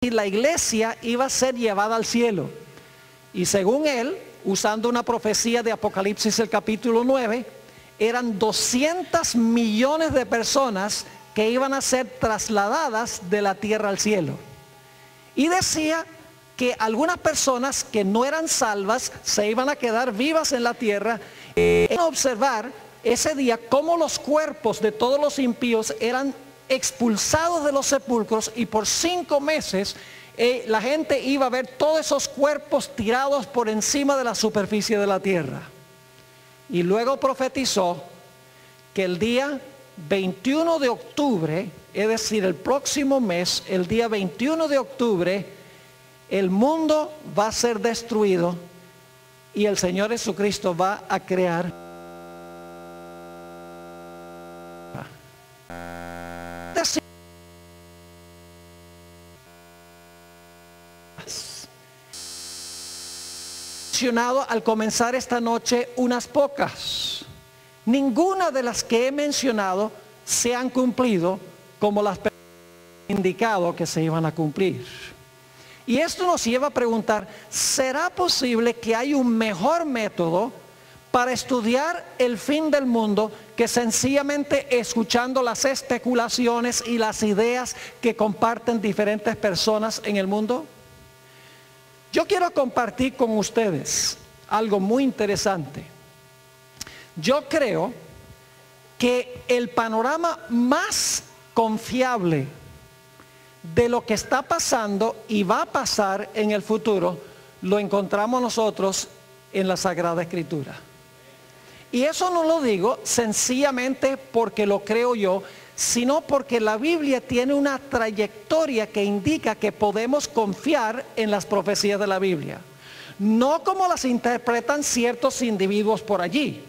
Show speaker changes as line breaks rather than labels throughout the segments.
y la iglesia iba a ser llevada al cielo. Y según él, usando una profecía de Apocalipsis el capítulo 9, eran 200 millones de personas que iban a ser trasladadas de la tierra al cielo. Y decía que algunas personas que no eran salvas se iban a quedar vivas en la tierra. Y a observar ese día cómo los cuerpos de todos los impíos eran expulsados de los sepulcros, y por 5 meses la gente iba a ver todos esos cuerpos tirados por encima de la superficie de la tierra. Y luego profetizó que el día 21 de octubre, es decir, el próximo mes, el día 21 de octubre, el mundo va a ser destruido y el Señor Jesucristo va a crear. Al comenzar esta noche unas pocas. Ninguna de las que he mencionado se han cumplido como las indicado que se iban a cumplir. Y esto nos lleva a preguntar, ¿será posible que hay un mejor método para estudiar el fin del mundo que sencillamente escuchando las especulaciones y las ideas que comparten diferentes personas en el mundo? Yo quiero compartir con ustedes algo muy interesante. Yo creo que el panorama más confiable de lo que está pasando y va a pasar en el futuro lo encontramos nosotros en la Sagrada Escritura. Y eso no lo digo sencillamente porque lo creo yo, sino porque la Biblia tiene una trayectoria que indica que podemos confiar en las profecías de la Biblia. No como las interpretan ciertos individuos por allí,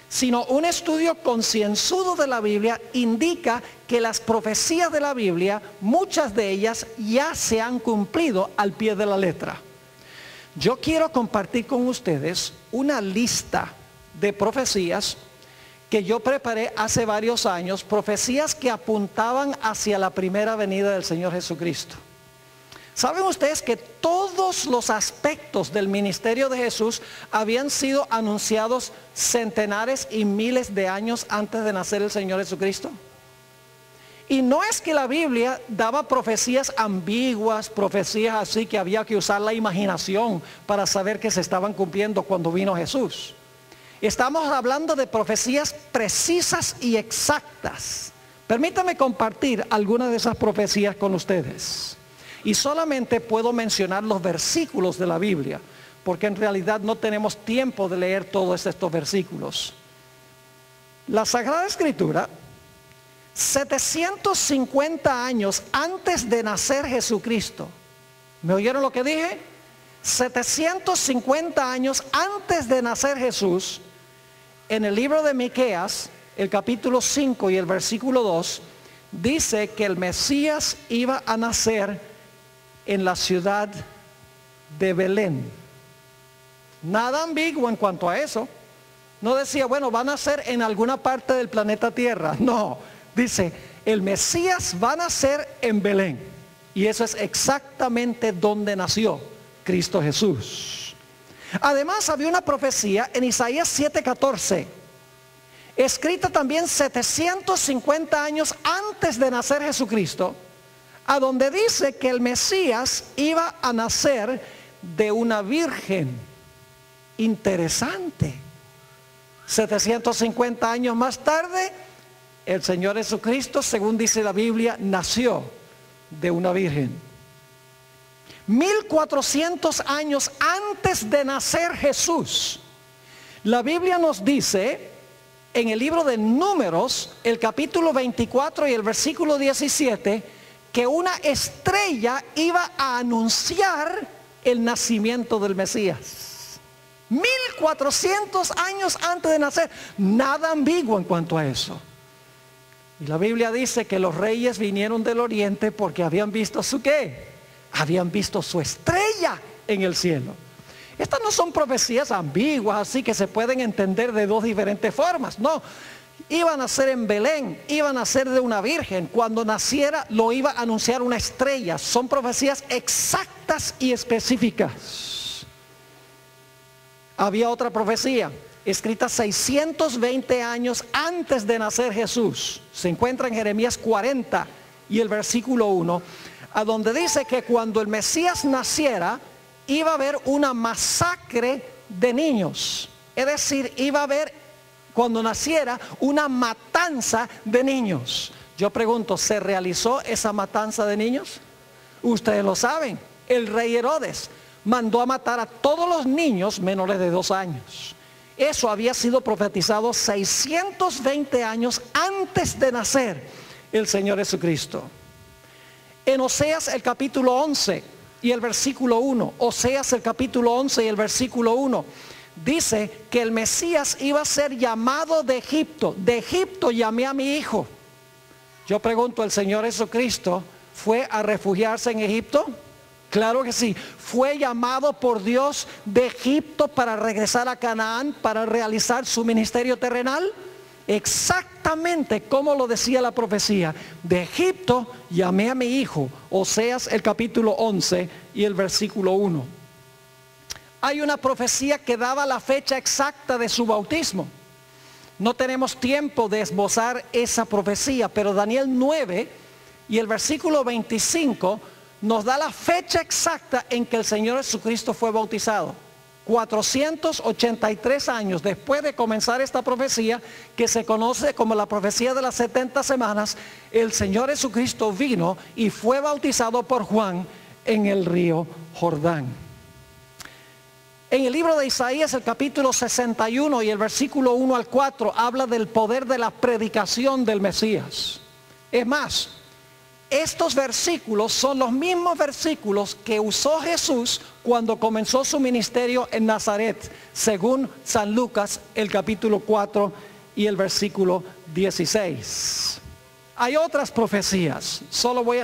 sino un estudio concienzudo de la Biblia indica que las profecías de la Biblia, muchas de ellas ya se han cumplido al pie de la letra. Yo quiero compartir con ustedes una lista de profecías que yo preparé hace varios años, profecías que apuntaban hacia la primera venida del Señor Jesucristo. ¿Saben ustedes que todos los aspectos del ministerio de Jesús habían sido anunciados centenares y miles de años antes de nacer el Señor Jesucristo? Y no es que la Biblia daba profecías ambiguas, profecías así que había que usar la imaginación para saber que se estaban cumpliendo cuando vino Jesús. Estamos hablando de profecías precisas y exactas. Permítame compartir algunas de esas profecías con ustedes. Y solamente puedo mencionar los versículos de la Biblia, porque en realidad no tenemos tiempo de leer todos estos versículos. La Sagrada Escritura, 750 años antes de nacer Jesucristo. ¿Me oyeron lo que dije? 750 años antes de nacer Jesús, en el libro de Miqueas, el capítulo 5 y el versículo 2, dice que el Mesías iba a nacer en la ciudad de Belén. Nada ambiguo en cuanto a eso. No decía, bueno, va a nacer en alguna parte del planeta Tierra. No, dice, el Mesías va a nacer en Belén. Y eso es exactamente donde nació Cristo Jesús. Además había una profecía en Isaías 7:14, escrita también 750 años antes de nacer Jesucristo, a donde dice que el Mesías iba a nacer de una virgen. Interesante. 750 años más tarde, el Señor Jesucristo, según dice la Biblia, nació de una virgen. 1400 años antes de nacer Jesús, la Biblia nos dice en el libro de Números, el capítulo 24 y el versículo 17, que una estrella iba a anunciar el nacimiento del Mesías. 1400 años antes de nacer. Nada ambiguo en cuanto a eso. Y la Biblia dice que los reyes vinieron del oriente porque habían visto su ¿qué? Habían visto su estrella en el cielo. Estas no son profecías ambiguas, así que se pueden entender de dos diferentes formas. No, Iba a nacer en Belén, iba a nacer de una virgen. Cuando naciera lo iba a anunciar una estrella. Son profecías exactas y específicas. Había otra profecía escrita 620 años antes de nacer Jesús. Se encuentra en Jeremías 40 y el versículo 1, a donde dice que cuando el Mesías naciera iba a haber una masacre de niños. Es decir, iba a haber, cuando naciera, una matanza de niños. Yo pregunto, ¿se realizó esa matanza de niños? Ustedes lo saben, el rey Herodes mandó a matar a todos los niños menores de 2 años. Eso había sido profetizado 620 años antes de nacer el Señor Jesucristo. En Oseas el capítulo 11 y el versículo 1, Oseas el capítulo 11 y el versículo 1, dice que el Mesías iba a ser llamado de Egipto. De Egipto llamé a mi hijo. Yo pregunto, ¿el Señor Jesucristo fue a refugiarse en Egipto? Claro que sí. Fue llamado por Dios de Egipto para regresar a Canaán, para realizar su ministerio terrenal. Exactamente como lo decía la profecía. De Egipto llamé a mi hijo. Oseas el capítulo 11 y el versículo 1. Hay una profecía que daba la fecha exacta de su bautismo. No tenemos tiempo de esbozar esa profecía, pero Daniel 9 y el versículo 25 nos da la fecha exacta en que el Señor Jesucristo fue bautizado. 483 años después de comenzar esta profecía, que se conoce como la profecía de las 70 semanas, el Señor Jesucristo vino y fue bautizado por Juan en el río Jordán. En el libro de Isaías, el capítulo 61 y el versículo 1 al 4, habla del poder de la predicación del Mesías. Es más, estos versículos son los mismos versículos que usó Jesús cuando comenzó su ministerio en Nazaret, según San Lucas, el capítulo 4 y el versículo 16. Hay otras profecías,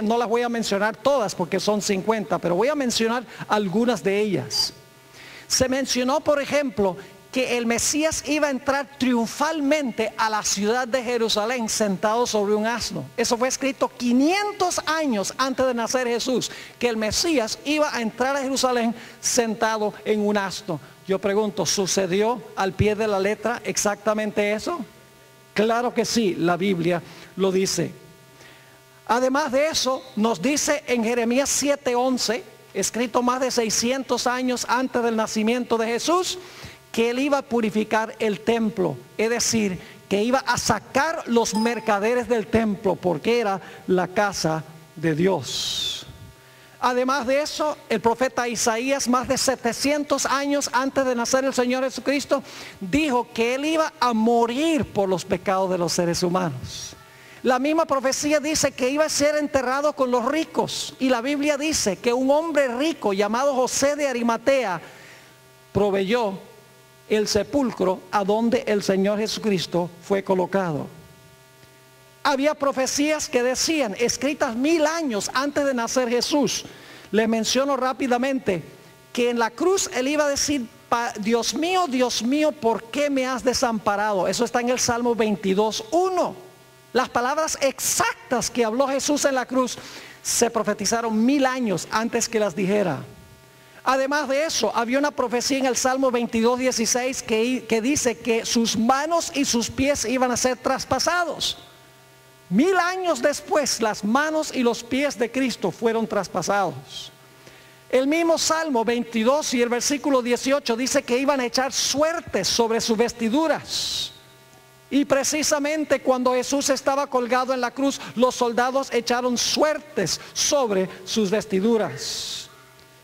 no las voy a mencionar todas porque son 50, pero voy a mencionar algunas de ellas. Se mencionó, por ejemplo, que el Mesías iba a entrar triunfalmente a la ciudad de Jerusalén sentado sobre un asno. Eso fue escrito 500 años antes de nacer Jesús, que el Mesías iba a entrar a Jerusalén sentado en un asno. Yo pregunto, ¿sucedió al pie de la letra exactamente eso? Claro que sí, la Biblia lo dice. Además de eso, nos dice en Jeremías 7:11, escrito más de 600 años antes del nacimiento de Jesús, que él iba a purificar el templo, es decir, que iba a sacar los mercaderes del templo, porque era la casa de Dios. Además de eso, el profeta Isaías, más de 700 años antes de nacer el Señor Jesucristo, dijo que él iba a morir por los pecados de los seres humanos. La misma profecía dice que iba a ser enterrado con los ricos, y la Biblia dice que un hombre rico llamado José de Arimatea proveyó el sepulcro a donde el Señor Jesucristo fue colocado. Había profecías que decían, escritas 1000 años antes de nacer Jesús. Les menciono rápidamente que en la cruz él iba a decir, Dios mío, ¿por qué me has desamparado? Eso está en el Salmo 22:1. Las palabras exactas que habló Jesús en la cruz se profetizaron 1000 años antes que las dijera. Además de eso, había una profecía en el Salmo 22:16 que dice que sus manos y sus pies iban a ser traspasados. 1000 años después, las manos y los pies de Cristo fueron traspasados. El mismo Salmo 22 y el versículo 18 dice que iban a echar suertes sobre sus vestiduras. Y precisamente cuando Jesús estaba colgado en la cruz, los soldados echaron suertes sobre sus vestiduras.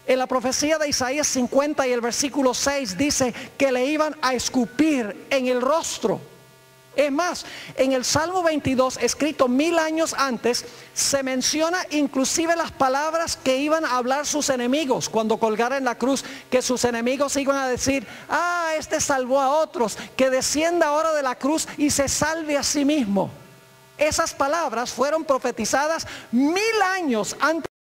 En la profecía de Isaías 50 y el versículo 6 dice que le iban a escupir en el rostro. Es más, en el Salmo 22, escrito 1000 años antes, se menciona inclusive las palabras que iban a hablar sus enemigos cuando colgara en la cruz, que sus enemigos iban a decir, este salvó a otros, que descienda ahora de la cruz y se salve a sí mismo. Esas palabras fueron profetizadas 1000 años antes